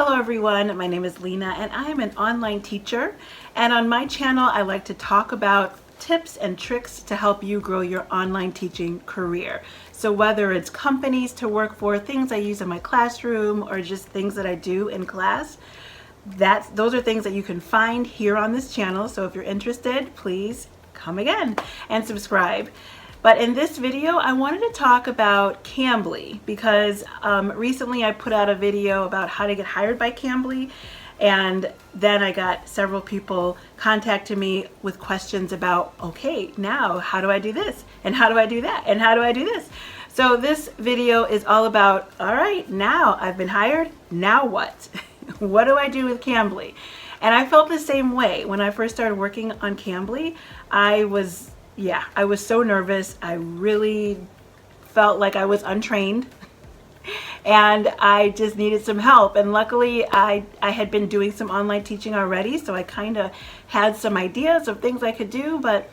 Hello everyone, my name is Lena and I am an online teacher, and on my channel I like to talk about tips and tricks to help you grow your online teaching career. So whether it's companies to work for, things I use in my classroom, or just things that I do in class, those are things that you can find here on this channel. So if you're interested, please come again and subscribe. But in this video, I wanted to talk about Cambly because recently I put out a video about how to get hired by Cambly, and then I got several people contacting me with questions about, okay, now how do I do this? And how do I do that? And how do I do this? So this video is all about, all right, now I've been hired, now what? What do I do with Cambly? And I felt the same way when I first started working on Cambly. I was so nervous. I really felt like I was untrained and I just needed some help. And luckily I had been doing some online teaching already, so I kind of had some ideas of things I could do, but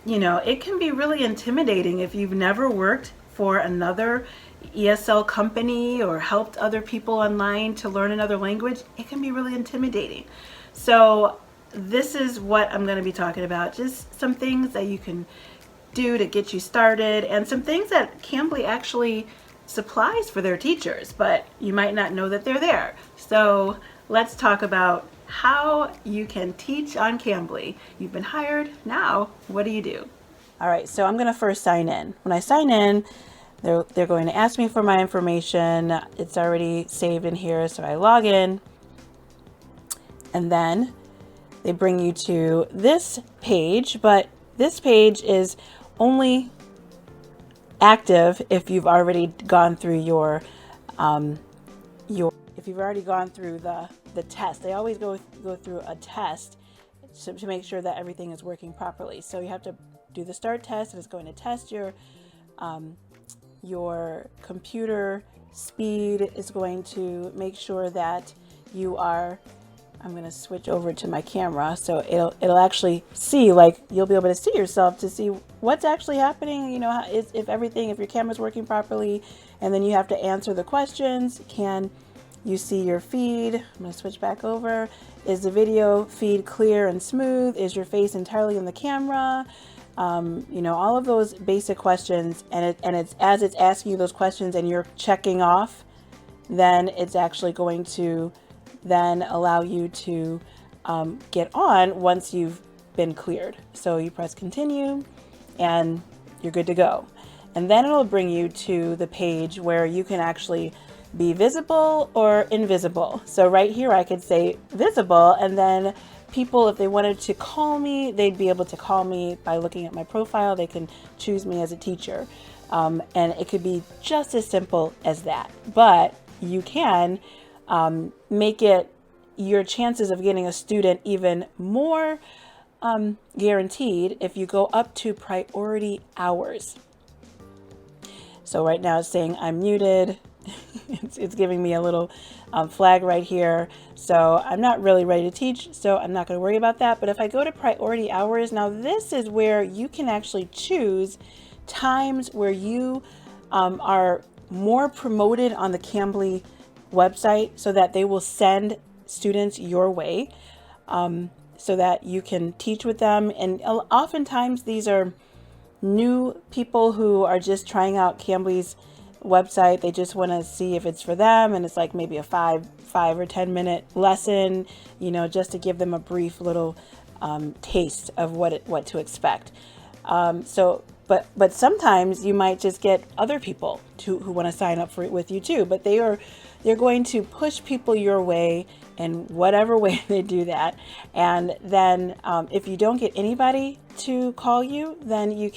you know, it can be really intimidating if you've never worked for another ESL company or helped other people online to learn another language. It can be really intimidating. So this is what I'm going to be talking about, just some things that you can do to get you started, and some things that Cambly actually supplies for their teachers, but you might not know that they're there. So let's talk about how you can teach on Cambly. You've been hired, now what do you do? All right, so I'm going to first sign in. When I sign in, they're going to ask me for my information. It's already saved in here, so I log in, and then they bring you to this page, but this page is only active if you've already gone through if you've already gone through the test. They always go through a test to make sure that everything is working properly. So you have to do the start test, and it's going to test your computer speed. Is going to make sure that you are, I'm going to switch over to my camera so it'll actually see, like, you'll be able to see yourself to see what's actually happening, you know, if your camera's working properly. And then you have to answer the questions. Can you see your feed? I'm going to switch back over. Is the video feed clear and smooth? Is your face entirely in the camera? You know, all of those basic questions, and it's as it's asking you those questions and you're checking off, then it's actually going to then allow you to get on once you've been cleared. So you press continue and you're good to go. And then it'll bring you to the page where you can actually be visible or invisible. So right here I could say visible, and then people, if they wanted to call me, they'd be able to call me by looking at my profile. They can choose me as a teacher. And it could be just as simple as that. But you can make it your chances of getting a student even more guaranteed if you go up to priority hours. So right now it's saying I'm muted. It's giving me a little flag right here. So I'm not really ready to teach, so I'm not going to worry about that. But if I go to priority hours, now this is where you can actually choose times where you are more promoted on the Cambly website, so that they will send students your way, so that you can teach with them. And oftentimes these are new people who are just trying out Cambly's website. They just want to see if it's for them, and it's like maybe a 5 or 10 minute lesson, you know, just to give them a brief little taste of what to expect. But sometimes you might just get other people who want to sign up with you too. But they're going to push people your way in whatever way they do that. And then if you don't get anybody to call you, then you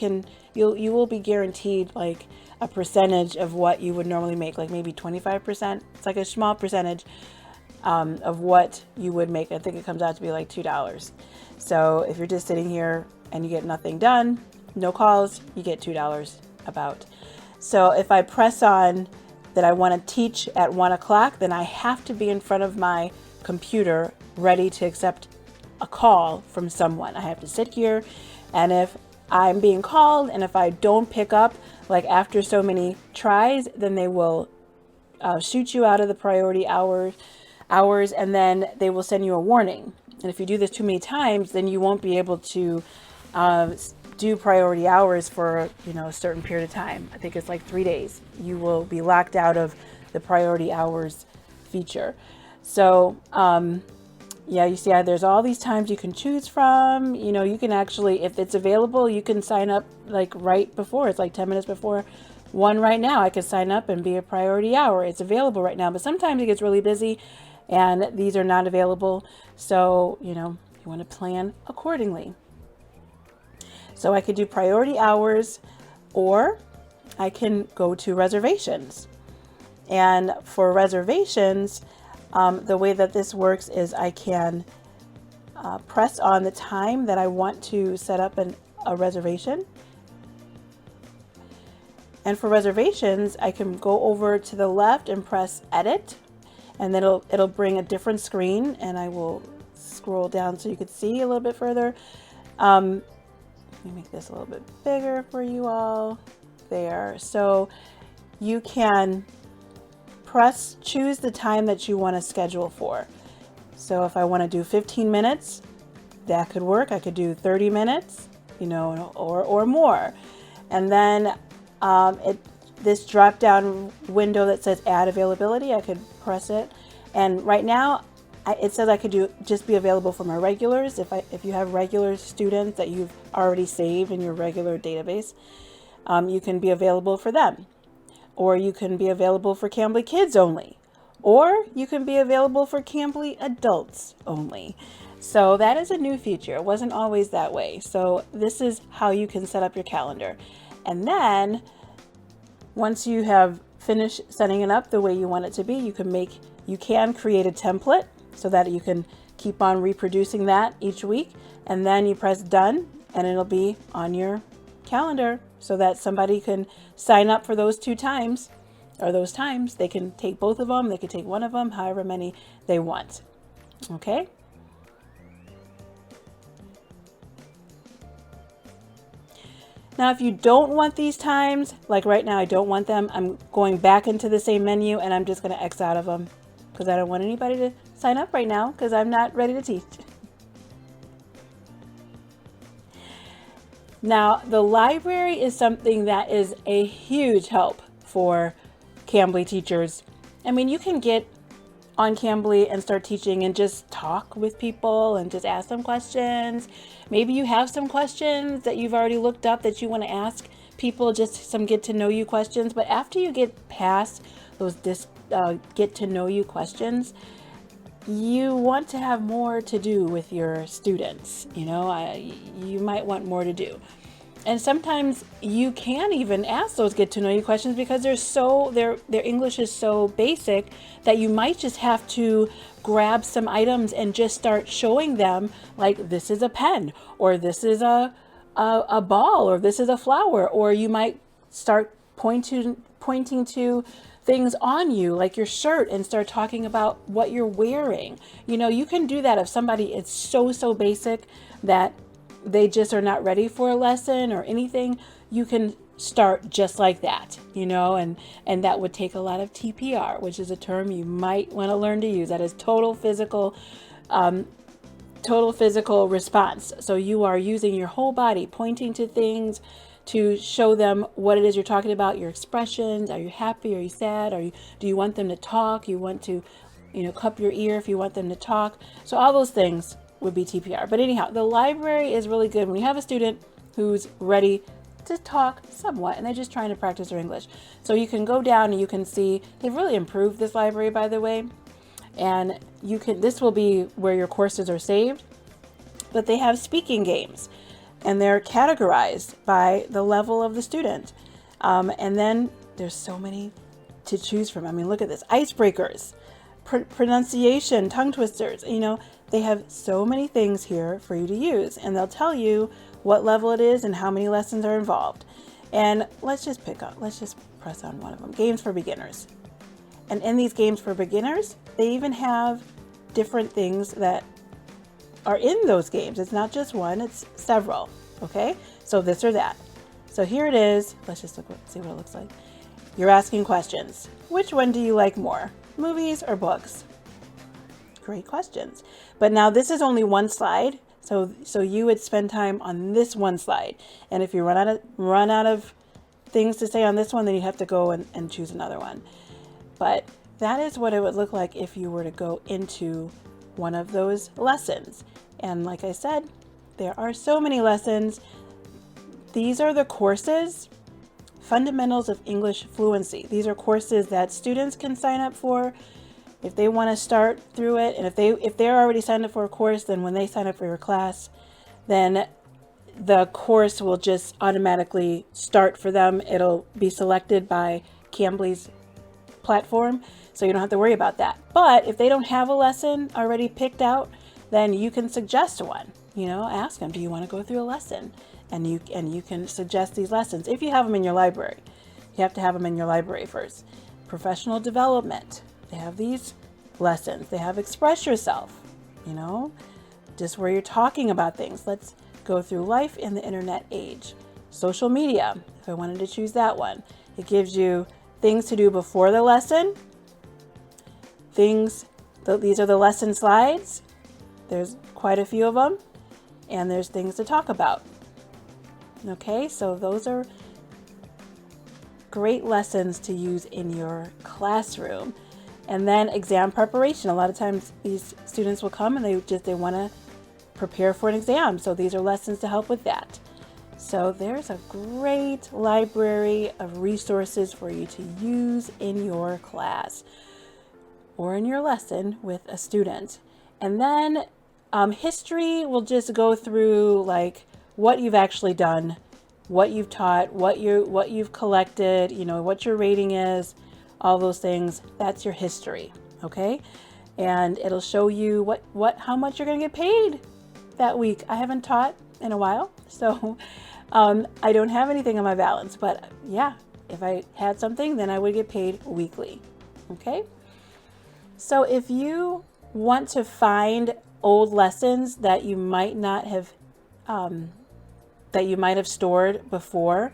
will be guaranteed like a percentage of what you would normally make, like maybe 25%. It's like a small percentage of what you would make. I think it comes out to be like $2. So if you're just sitting here and you get nothing done, no calls, you get $2 about. So if I press on that I want to teach at 1 o'clock, then I have to be in front of my computer ready to accept a call from someone. I have to sit here, and if I'm being called and if I don't pick up, like after so many tries, then they will shoot you out of the priority hours hours, and then they will send you a warning. And if you do this too many times, then you won't be able to do priority hours for, a certain period of time. I think it's like 3 days. You will be locked out of the priority hours feature. So, yeah, you see there's all these times you can choose from. You can actually, if it's available, you can sign up like right before. It's like 10 minutes before one right now. I could sign up and be a priority hour. It's available right now, but sometimes it gets really busy and these are not available. So, you want to plan accordingly. So I could do priority hours, or I can go to reservations. And for reservations, the way that this works is I can press on the time that I want to set up a reservation. And for reservations, I can go over to the left and press edit, and then it'll bring a different screen, and I will scroll down so you can see a little bit further. Let me make this a little bit bigger for you all. There. So you can choose the time that you want to schedule for. So if I want to do 15 minutes, that could work. I could do 30 minutes, or more. And then this drop down window that says add availability, I could press it. And right now it says I could just be available for my regulars. If you have regular students that you've already saved in your regular database, you can be available for them. Or you can be available for Cambly kids only. Or you can be available for Cambly adults only. So that is a new feature. It wasn't always that way. So this is how you can set up your calendar. And then once you have finished setting it up the way you want it to be, you can create a template so that you can keep on reproducing that each week. And then you press done and it'll be on your calendar so that somebody can sign up for those 2 times, or those times. They can take both of them, they can take one of them, however many they want. Okay? Now, if you don't want these times, like right now I don't want them, I'm going back into the same menu and I'm just going to X out of them because I don't want anybody to sign up right now because I'm not ready to teach. Now, the library is something that is a huge help for Cambly teachers. I mean, you can get on Cambly and start teaching and just talk with people and just ask them questions. Maybe you have some questions that you've already looked up that you want to ask people, just some get to know you questions. But after you get past those get to know you questions, you want to have more to do with your students. You might want more to do. And sometimes you can even ask those get to know you questions because their English is so basic that you might just have to grab some items and just start showing them, like this is a pen, or this is a ball, or this is a flower, or you might start pointing to things on you like your shirt and start talking about what you're wearing. You can do that if somebody is so basic that they just are not ready for a lesson or anything. You can start just like that, and that would take a lot of TPR, which is a term you might want to learn to use. That is total physical response. So you are using your whole body, pointing to things to show them what it is you're talking about, your expressions. Are you happy? Are you sad? Do you want them to talk? You want to, cup your ear if you want them to talk. So all those things would be TPR. But anyhow, the library is really good when you have a student who's ready to talk somewhat and they're just trying to practice their English. So you can go down and you can see they've really improved this library, by the way. And this will be where your courses are saved. But they have speaking games and they're categorized by the level of the student. And then there's so many to choose from. I mean, look at this. Icebreakers, pronunciation, tongue twisters. They have so many things here for you to use, and they'll tell you what level it is and how many lessons are involved. And let's just press on one of them. Games for beginners. And in these games for beginners, they even have different things that are in those games. It's not just one, it's several. Okay? So this or that. So here it is. Let's just see what it looks like. You're asking questions. Which one do you like more? Movies or books? great questions. But now this is only one slide. So you would spend time on this one slide. And if you run out of things to say on this one, then you have to go and choose another one. But that is what it would look like if you were to go into one of those lessons. And like I said, there are so many lessons. These are the courses. Fundamentals of English Fluency. These are courses that students can sign up for if they want to start through it. And if they're already signed up for a course, then when they sign up for your class, then the course will just automatically start for them. It'll be selected by Cambly's platform, so you don't have to worry about that. But if they don't have a lesson already picked out, then you can suggest one. Ask them, do you want to go through a lesson? And you can suggest these lessons if you have them in your library. You have to have them in your library first. Professional development, they have these lessons. They have express yourself, just where you're talking about things. Let's go through life in the internet age. Social media, if I wanted to choose that one. It gives you things to do before the lesson. These are the lesson slides. There's quite a few of them. And there's things to talk about. Okay, so those are great lessons to use in your classroom. And then exam preparation. A lot of times these students will come and they want to prepare for an exam. So these are lessons to help with that. So there's a great library of resources for you to use in your class or in your lesson with a student. And then history will just go through like what you've actually done, what you've taught, what you've collected, what your rating is, all those things. That's your history, okay? And it'll show you how much you're going to get paid that week. I haven't taught in a while, so I don't have anything on my balance. But yeah, if I had something, then I would get paid weekly, okay? So if you want to find old lessons that you might not have stored before,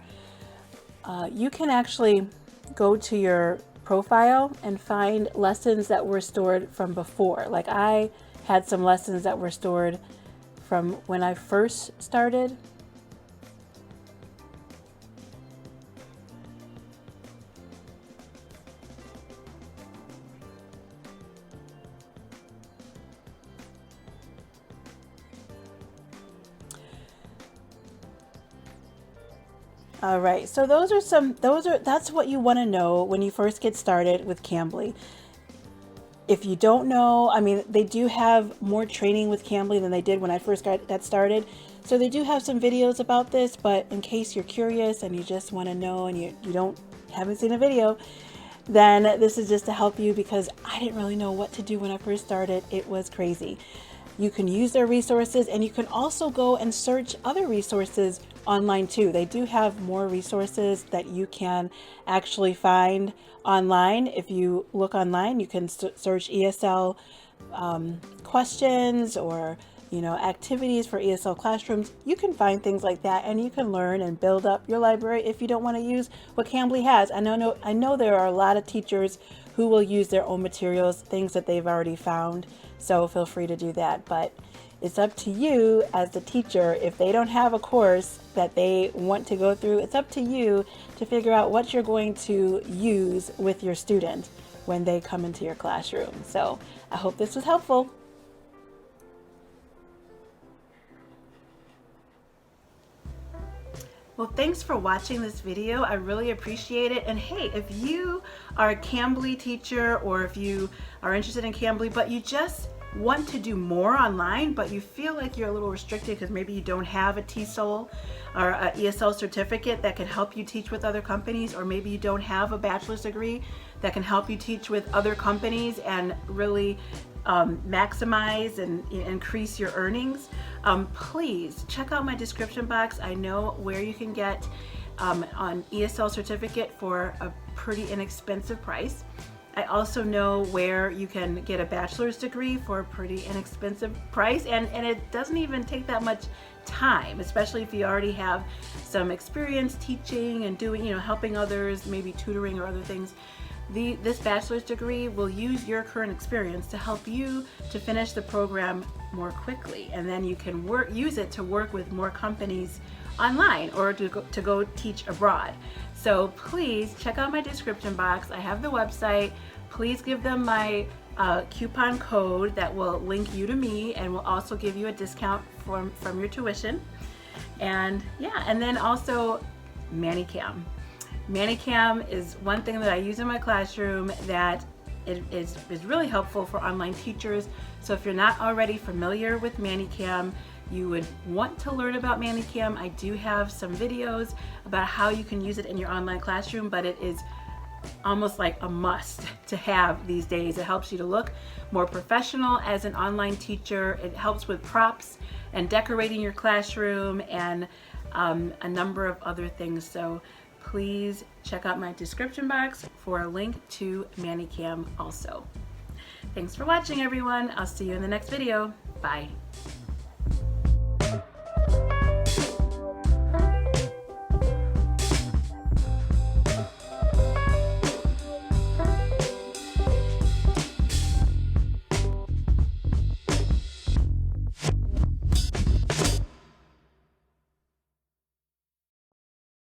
you can actually go to your profile and find lessons that were stored from before. Like I had some lessons that were stored from when I first started. All right, so that's what you want to know when you first get started with Cambly. If you don't know, they do have more training with Cambly than they did when I first got started. So they do have some videos about this, but in case you're curious and you just want to know and you haven't seen a video, then this is just to help you, because I didn't really know what to do when I first started. It was crazy. You can use their resources, and you can also go and search other resources online too. They do have more resources that you can actually find online. If you look online, you can search ESL questions or activities for ESL classrooms. You can find things like that, and you can learn and build up your library if you don't want to use what Cambly has. I know there are a lot of teachers who will use their own materials, things that they've already found. So feel free to do that. But it's up to you as the teacher. If they don't have a course that they want to go through, it's up to you to figure out what you're going to use with your student when they come into your classroom. So I hope this was helpful. Well, thanks for watching this video. I really appreciate it. And hey, if you are a Cambly teacher, or if you are interested in Cambly, but you just want to do more online, but you feel like you're a little restricted because maybe you don't have a TESOL or a ESL certificate that can help you teach with other companies, or maybe you don't have a bachelor's degree that can help you teach with other companies and really maximize and increase your earnings, please check out my description box. I know where you can get an ESL certificate for a pretty inexpensive price. I also know where you can get a bachelor's degree for a pretty inexpensive price, and it doesn't even take that much time, especially if you already have some experience teaching and doing, helping others, maybe tutoring or other things. this bachelor's degree will use your current experience to help you to finish the program more quickly, and then you can use it to work with more companies online or to go teach abroad. So please check out my description box. I have the website. Please give them my coupon code that will link you to me and will also give you a discount from your tuition. And yeah, and then also ManyCam. ManyCam is one thing that I use in my classroom that is really helpful for online teachers. So if you're not already familiar with ManyCam, you would want to learn about ManyCam. I do have some videos about how you can use it in your online classroom, but it is almost like a must to have these days. It helps you to look more professional as an online teacher. It helps with props and decorating your classroom and a number of other things. So please check out my description box for a link to ManyCam also. Thanks for watching, everyone. I'll see you in the next video. Bye.